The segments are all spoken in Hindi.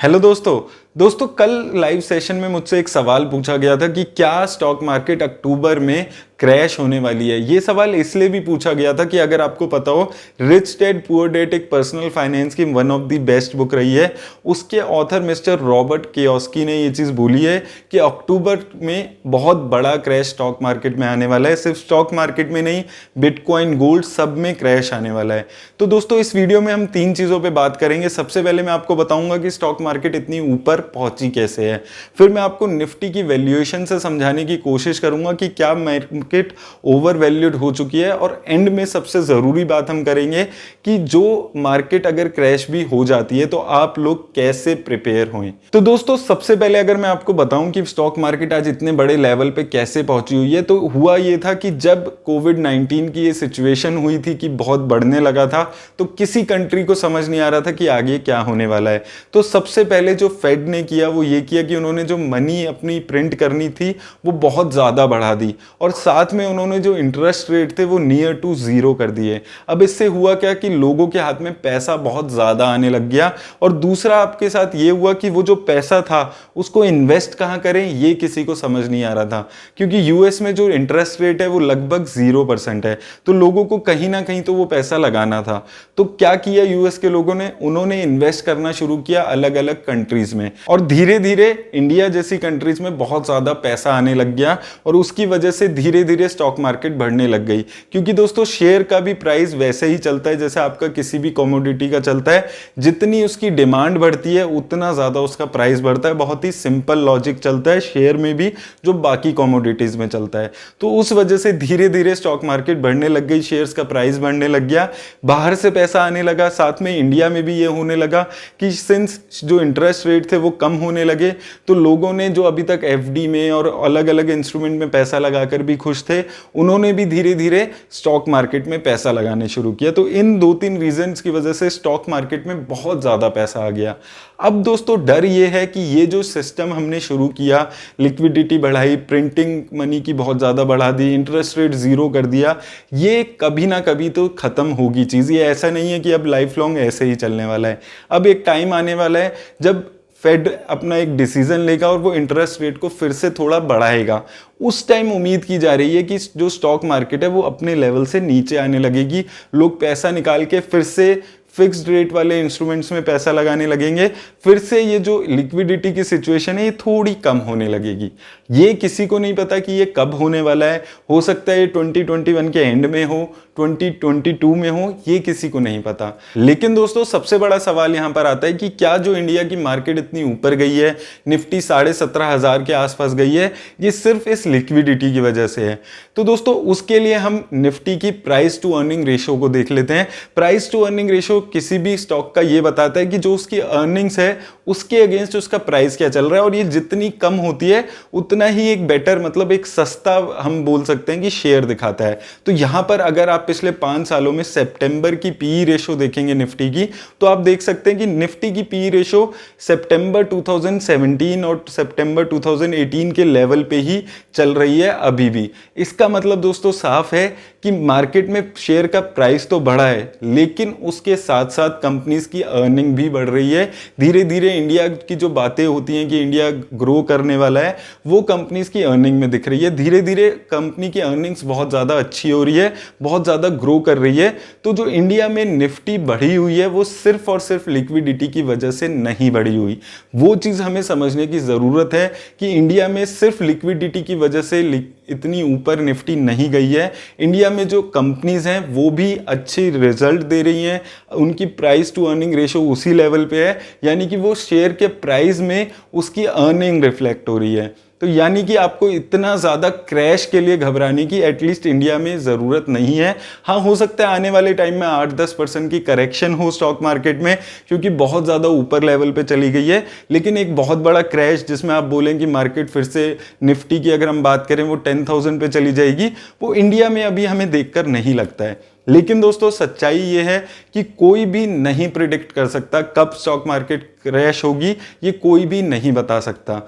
हेलो दोस्तों कल लाइव सेशन में मुझसे एक सवाल पूछा गया था कि क्या स्टॉक मार्केट अक्टूबर में क्रैश होने वाली है। ये सवाल इसलिए भी पूछा गया था कि अगर आपको पता हो, रिच डैड पुअर डैड एक पर्सनल फाइनेंस की one of the best book रही है। उसके ऑथर मिस्टर रॉबर्ट कियोस्की ने ये चीज़ बोली है कि अक्टूबर में बहुत बड़ा क्रैश स्टॉक मार्केट में आने वाला है। सिर्फ स्टॉक मार्केट में नहीं, बिटकॉइन, गोल्ड, सब में क्रैश आने वाला है। तो दोस्तों इस वीडियो में हम तीन चीज़ों पर बात करेंगे। सबसे पहले मैं आपको बताऊंगा कि स्टॉक मार्केट इतनी ऊपर पहुंची कैसे है। फिर मैं आपको निफ्टी की वैल्यूएशन से समझाने की कोशिश करूंगा कि क्या मार्केट ओवर वैल्यूड हो चुकी है, और एंड में सबसे जरूरी बात हम करेंगे कि जो मार्केट अगर क्रैश भी हो जाती है तो आप लोग कैसे प्रिपेयर हों। तो दोस्तों सबसे पहले अगर मैं आपको बताऊं कि स्टॉक मार्केट आज इतने बड़े लेवल पे कैसे पहुंची हुई है, तो हुआ ये था कि जब कोविड-19 की ये सिचुएशन हुई थी कि बहुत बढ़ने लगा था, तो किसी कंट्री को समझ नहीं आ रहा था कि आगे क्या होने वाला है। तो सबसे पहले जो फेड ने किया वो ये किया कि उन्होंने जो मनी अपनी प्रिंट करनी थी वो बहुत ज़्यादा बढ़ा दी, और साथ में उन्होंने जो इंटरेस्ट रेट थे वो नियर टू जीरो कर दिए। अब इससे हुआ क्या कि लोगों के हाथ में पैसा बहुत ज़्यादा आने लग गया, और दूसरा आपके साथ ये हुआ कि वो जो पैसा था उसको इन्वेस्ट कहाँ करें ये किसी को समझ नहीं आ रहा था, क्योंकि यूएस में जो इंटरेस्ट रेट है वो लगभग 0% है। तो लोगों को कहीं ना कहीं तो वो पैसा लगाना था। तो क्या किया यूएस के लोगों ने, उन्होंने इन्वेस्ट करना शुरू किया अलग अलग कंट्रीज में, और धीरे धीरे इंडिया जैसी कंट्रीज में बहुत ज्यादा पैसा आने लग गया, और उसकी वजह से धीरे धीरे स्टॉक मार्केट बढ़ने लग गई। क्योंकि दोस्तों शेयर का भी प्राइस वैसे ही चलता है जैसे आपका किसी भी कमोडिटी का चलता है, जितनी उसकी डिमांड बढ़ती है उतना ज्यादा उसका प्राइस बढ़ता है। बहुत ही सिंपल लॉजिक चलता है शेयर में भी जो बाकी कमोडिटीज में चलता है। तो उस वजह से धीरे धीरे स्टॉक मार्केट बढ़ने लग गई, शेयर्स का प्राइस बढ़ने लग गया, बाहर से पैसा आने लगा। साथ में इंडिया में भी ये होने लगा कि सिंस जो इंटरेस्ट रेट थे वो कम होने लगे, तो लोगों ने जो अभी तक एफडी में और अलग अलग इंस्ट्रूमेंट में पैसा लगाकर भी खुश थे, उन्होंने भी धीरे धीरे स्टॉक मार्केट में पैसा लगाने शुरू किया। तो इन दो तीन रीजंस की वजह से स्टॉक मार्केट में बहुत ज्यादा पैसा आ गया। अब दोस्तों डर ये है कि ये जो सिस्टम हमने शुरू किया, लिक्विडिटी बढ़ाई, प्रिंटिंग मनी की बहुत ज्यादा बढ़ा दी, इंटरेस्ट रेट जीरो कर दिया, ये कभी ना कभी तो खत्म होगी चीज। ये ऐसा नहीं है कि अब लाइफ लॉन्ग ऐसे ही चलने वाला है। अब एक टाइम आने वाला है जब फेड अपना एक डिसीजन लेगा और वो इंटरेस्ट रेट को फिर से थोड़ा बढ़ाएगा। उस टाइम उम्मीद की जा रही है कि जो स्टॉक मार्केट है वो अपने लेवल से नीचे आने लगेगी, लोग पैसा निकाल के फिर से फिक्स्ड रेट वाले इंस्ट्रूमेंट्स में पैसा लगाने लगेंगे, फिर से ये जो लिक्विडिटी की सिचुएशन है ये थोड़ी कम होने लगेगी। ये किसी को नहीं पता कि ये कब होने वाला है। हो सकता है ये 2021 के एंड में हो, 2022 में हो, ये किसी को नहीं पता। लेकिन दोस्तों सबसे बड़ा सवाल यहां पर आता है कि क्या जो इंडिया की मार्केट इतनी ऊपर गई है, निफ्टी 17,500 के आसपास गई है, ये सिर्फ इस लिक्विडिटी की वजह से है। तो दोस्तों उसके लिए हम निफ्टी की प्राइस टू अर्निंग रेशियो को देख लेते हैं। प्राइस टू अर्निंग रेशियो किसी भी स्टॉक का ये बताता है कि जो उसकी अर्निंग्स है उसके अगेंस्ट उसका प्राइस क्या चल रहा है, और ये जितनी कम होती है उतना ही एक बेटर, मतलब एक सस्ता हम बोल सकते हैं कि शेयर दिखाता है। तो यहां पर अगर आप पिछले 5 सालों में सितंबर की पीई रेशियो देखेंगे निफ्टी की, तो आप देख सकते हैं कि निफ्टी की पीई रेशियो सितंबर 2017 और सितंबर 2018 के लेवल पे ही चल रही है अभी भी। इसका मतलब दोस्तों साफ है कि मार्केट में शेयर का प्राइस तो बढ़ा है, लेकिन उसके साथ साथ कंपनीज की अर्निंग भी बढ़ रही है। धीरे धीरे इंडिया की जो बातें होती हैं कि इंडिया ग्रो करने वाला है, वो कंपनीज की अर्निंग में दिख रही है। धीरे धीरे कंपनी की अर्निंग्स बहुत ज़्यादा अच्छी हो रही है, बहुत ज़्यादा ग्रो कर रही है। तो जो इंडिया में निफ्टी बढ़ी हुई है वो सिर्फ और सिर्फ लिक्विडिटी की वजह से नहीं बढ़ी हुई। वो चीज़ हमें समझने की ज़रूरत है कि इंडिया में सिर्फ लिक्विडिटी की वजह से इतनी ऊपर निफ्टी नहीं गई है। इंडिया में जो कंपनीज हैं वो भी अच्छे रिजल्ट दे रही हैं, उनकी प्राइस टू अर्निंग रेशियो उसी लेवल पे है, यानी कि वो शेयर के प्राइस में उसकी अर्निंग रिफ्लेक्ट हो रही है। तो यानी कि आपको इतना ज़्यादा क्रैश के लिए घबराने की एटलीस्ट इंडिया में ज़रूरत नहीं है। हाँ, हो सकता है आने वाले टाइम में 8-10% की करेक्शन हो स्टॉक मार्केट में, क्योंकि बहुत ज़्यादा ऊपर लेवल पे चली गई है, लेकिन एक बहुत बड़ा क्रैश जिसमें आप बोलें कि मार्केट फिर से निफ्टी की अगर हम बात करें वो 10,000 पे चली जाएगी, वो इंडिया में अभी हमें देखकर नहीं लगता है। लेकिन दोस्तों सच्चाई ये है कि कोई भी नहीं प्रिडिक्ट कर सकता कब स्टॉक मार्केट क्रैश होगी, ये कोई भी नहीं बता सकता।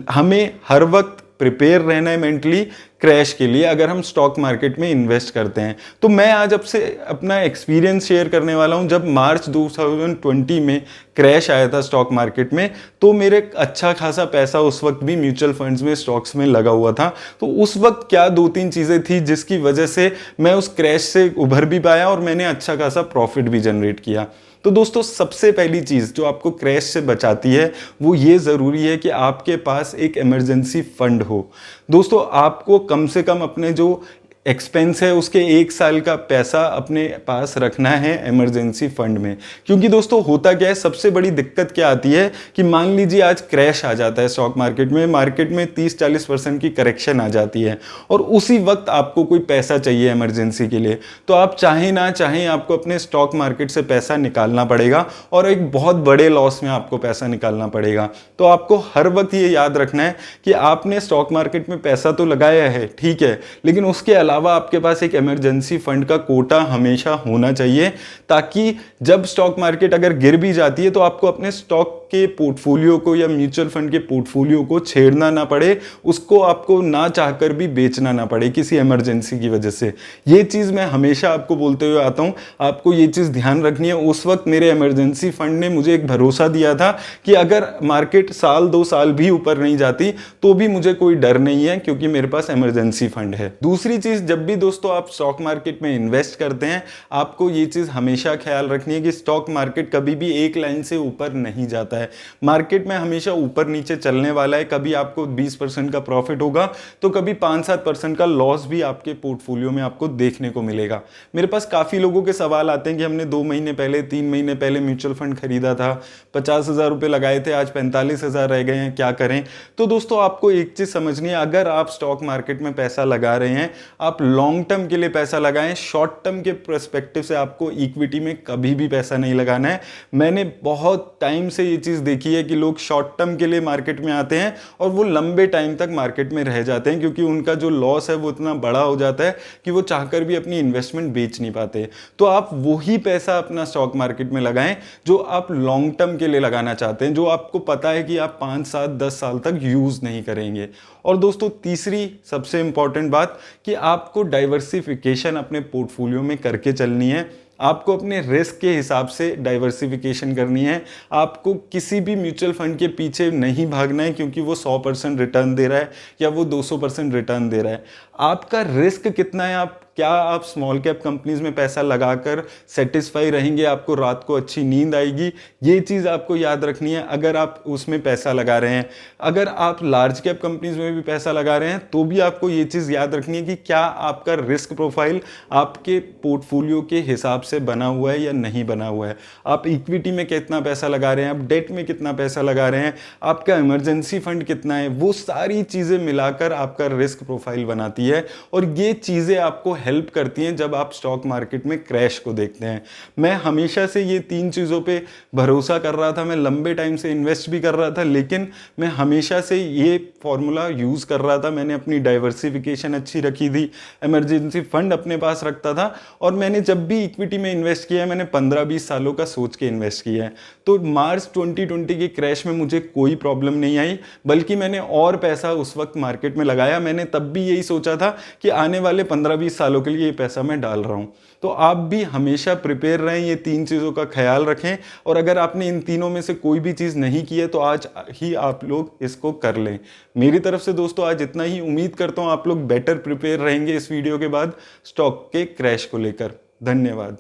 हमें हर वक्त प्रिपेयर रहना है मेंटली क्रैश के लिए अगर हम स्टॉक मार्केट में इन्वेस्ट करते हैं। तो मैं आज आपसे अपना एक्सपीरियंस शेयर करने वाला हूं। जब मार्च 2020 में क्रैश आया था स्टॉक मार्केट में, तो मेरे अच्छा खासा पैसा उस वक्त भी म्यूचुअल फंड्स में, स्टॉक्स में लगा हुआ था। तो उस वक्त क्या 2-3 चीज़ें थी जिसकी वजह से मैं उस क्रैश से उभर भी पाया और मैंने अच्छा खासा प्रॉफिट भी जनरेट किया। तो दोस्तों, सबसे पहली चीज़ जो आपको क्रैश से बचाती है वो ये ज़रूरी है कि आपके पास एक इमरजेंसी फंड हो। दोस्तों, आपको कम से कम अपने जो एक्सपेंस है उसके 1 साल का पैसा अपने पास रखना है इमरजेंसी फंड में। क्योंकि दोस्तों होता क्या है, सबसे बड़ी दिक्कत क्या आती है कि मान लीजिए आज क्रैश आ जाता है स्टॉक मार्केट में 30-40% की करेक्शन आ जाती है और उसी वक्त आपको कोई पैसा चाहिए इमरजेंसी के लिए, तो आप चाहे ना चाहें आपको अपने स्टॉक मार्केट से पैसा निकालना पड़ेगा और एक बहुत बड़े लॉस में आपको पैसा निकालना पड़ेगा। तो आपको हर वक्त ये याद रखना है कि आपने स्टॉक मार्केट में पैसा तो लगाया है, ठीक है, लेकिन उसके अलावा आपके पास एक इमरजेंसी फंड का कोटा हमेशा होना चाहिए, ताकि जब स्टॉक मार्केट अगर गिर भी जाती है तो आपको अपने स्टॉक के पोर्टफोलियो को या म्यूचुअल फंड के पोर्टफोलियो को छेड़ना ना पड़े, उसको आपको ना चाहकर भी बेचना ना पड़े किसी इमरजेंसी की वजह से। ये चीज़ मैं हमेशा आपको बोलते हुए आता हूँ, आपको ये चीज़ ध्यान रखनी है। उस वक्त मेरे इमरजेंसी फंड ने मुझे एक भरोसा दिया था कि अगर मार्केट 1-2 साल भी ऊपर नहीं जाती तो भी मुझे कोई डर नहीं है, क्योंकि मेरे पास इमरजेंसी फंड है। दूसरी चीज़, जब भी दोस्तों आप स्टॉक मार्केट में इन्वेस्ट करते हैं, आपको ये चीज़ हमेशा ख्याल रखनी है कि स्टॉक मार्केट कभी भी एक लाइन से ऊपर नहीं जाता है। मार्केट में हमेशा ऊपर नीचे चलने वाला है। कभी आपको 20% का प्रॉफिट होगा तो कभी 5-7% का लॉस भी आपके पोर्टफोलियो में आपको देखने को मिलेगा। मेरे पास काफ़ी लोगों के सवाल आते हैं कि हमने 2 महीने पहले, 3 महीने पहले म्यूचुअल फंड खरीदा था, 50,000 रुपये लगाए थे, आज 45,000 रह गए हैं, क्या करें। तो दोस्तों, आपको एक चीज़ समझनी है, अगर आप स्टॉक मार्केट में पैसा लगा रहे हैं, आप लॉन्ग टर्म के लिए पैसा लगाएं। शॉर्ट टर्म के पर्सपेक्टिव से आपको इक्विटी में कभी भी पैसा नहीं लगाना है। मैंने बहुत टाइम से ये चीज़ देखी है कि लोग शॉर्ट टर्म के लिए मार्केट में आते हैं और वो लंबे टाइम तक मार्केट में रह जाते हैं, क्योंकि उनका जो लॉस है वो इतना बड़ा हो जाता है कि वो चाहकर भी अपनी इन्वेस्टमेंट बेच नहीं पाते। तो आप वही पैसा अपना स्टॉक मार्केट में लगाएं जो आप लॉन्ग टर्म के लिए लगाना चाहते हैं, जो आपको पता है कि आप 5-7-10 साल तक यूज़ नहीं करेंगे। और दोस्तों, तीसरी सबसे इंपॉर्टेंट बात कि आपको डाइवर्सिफिकेशन अपने पोर्टफोलियो में करके चलनी है। आपको अपने रिस्क के हिसाब से डाइवर्सिफिकेशन करनी है। आपको किसी भी म्यूचुअल फंड के पीछे नहीं भागना है क्योंकि वो 100% रिटर्न दे रहा है या वो 200% रिटर्न दे रहा है। आपका रिस्क कितना है, क्या आप स्मॉल कैप कंपनीज में पैसा लगाकर सेटिस्फाई रहेंगे, आपको रात को अच्छी नींद आएगी, ये चीज़ आपको याद रखनी है अगर आप उसमें पैसा लगा रहे हैं। अगर आप लार्ज कैप कंपनीज में भी पैसा लगा रहे हैं तो भी आपको ये चीज़ याद रखनी है कि क्या आपका रिस्क प्रोफाइल आपके पोर्टफोलियो के हिसाब से बना हुआ है या नहीं बना हुआ है। आप इक्विटी में कितना पैसा लगा रहे हैं, आप डेट में कितना पैसा लगा रहे हैं, आपका इमरजेंसी फंड कितना है, वो सारी चीज़ें मिलाकर आपका रिस्क प्रोफाइल बनाती है और ये चीज़ें आपको हेल्प करती हैं जब आप स्टॉक मार्केट में क्रैश को देखते हैं। मैं हमेशा से ये 3 चीज़ों पे भरोसा कर रहा था, मैं लंबे टाइम से इन्वेस्ट भी कर रहा था, लेकिन मैं हमेशा से ये फॉर्मूला यूज़ कर रहा था। मैंने अपनी डाइवर्सिफिकेशन अच्छी रखी थी, इमरजेंसी फंड अपने पास रखता था और मैंने जब भी इक्विटी में इन्वेस्ट किया है मैंने 15-20 सालों का सोच के इन्वेस्ट किया है। तो मार्च 2020 के क्रैश में मुझे कोई प्रॉब्लम नहीं आई, बल्कि मैंने और पैसा उस वक्त मार्केट में लगाया। मैंने तब भी यही सोचा था कि आने वाले 15-20 सालों के लिए ये पैसा मैं डाल रहा हूँ। तो आप भी हमेशा प्रिपेयर रहें, ये 3 चीज़ों का ख्याल रखें और अगर आपने इन तीनों में से कोई भी चीज़ नहीं की है तो आज ही आप लोग इसको कर लें। मेरी तरफ से दोस्तों आज इतना ही। उम्मीद करता हूँ आप लोग बेटर प्रिपेयर रहेंगे इस वीडियो के बाद स्टॉक के क्रैश को लेकर। धन्यवाद।